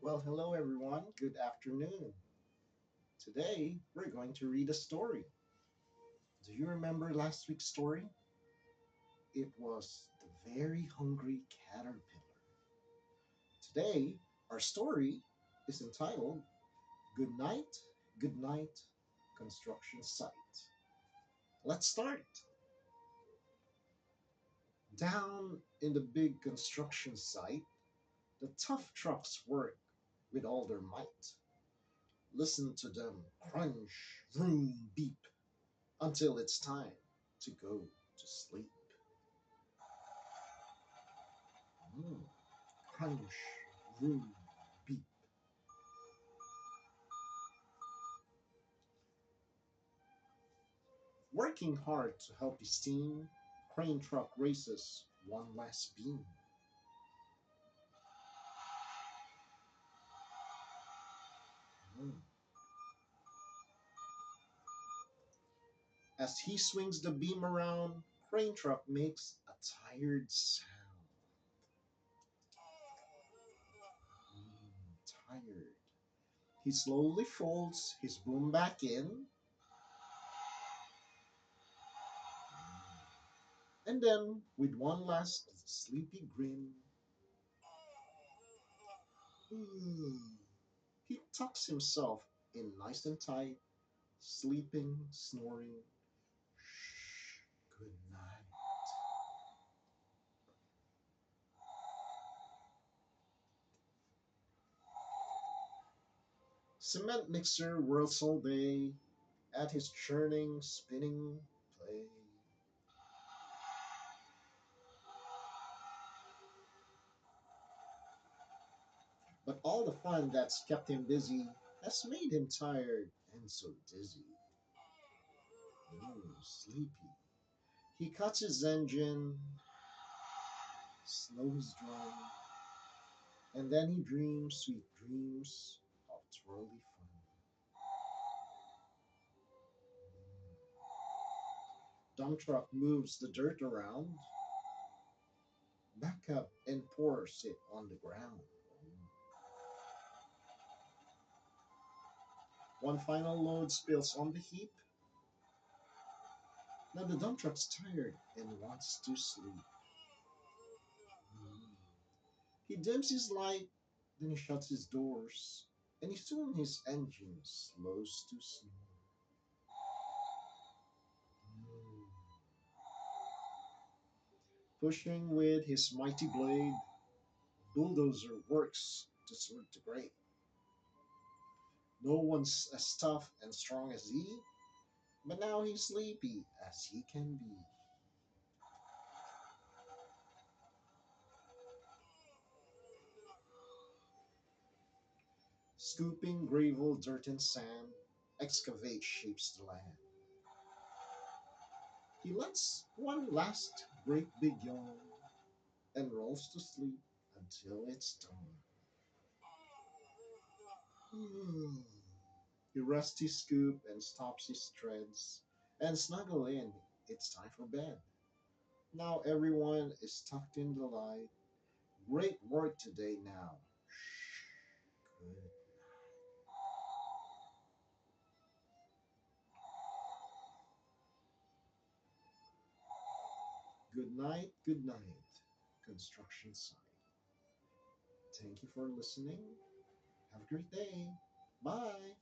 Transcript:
Well, hello everyone. Good afternoon. Today we're going to read a story. Do you remember last week's story? It was The Very Hungry Caterpillar. Today, our story is entitled Good Night, Construction Site. Let's start. Down in the big construction site, the tough trucks work with all their might. Listen to them crunch, vroom, beep until it's time to go to sleep. Mm. Crunch, vroom, beep. Working hard to help his team, crane truck races one last beam. Mm. As he swings the beam around, crane truck makes a tired sound. Tired. He slowly folds his boom back in, and then, with one last sleepy grin, mm, he tucks himself in nice and tight, sleeping, snoring. Shh, good night. Cement mixer whirls all day at his churning, spinning play. But all the fun that's kept him busy has made him tired and so dizzy. Sleepy. He cuts his engine, slows his drum, and then he dreams sweet dreams of twirly fun. Dump truck moves the dirt around, back up and pours it on the ground. One final load spills on the heap. Now the dump truck's tired and wants to sleep. Mm. He dims his light, then he shuts his doors, and soon his engine slows to snore. Mm. Pushing with his mighty blade, bulldozer works to sort the grade. No one's as tough and strong as he, but now he's sleepy as he can be. Scooping gravel, dirt, and sand, excavate shapes the land. He lets one last great big yawn and rolls to sleep until it's dawn. Hmm. He rests his scoop and stops his treads and snuggle in. It's time for bed. Now everyone is tucked in the light. Great work today now. Shh. Good. Good night, construction site. Thank you for listening. Have a great day. Bye.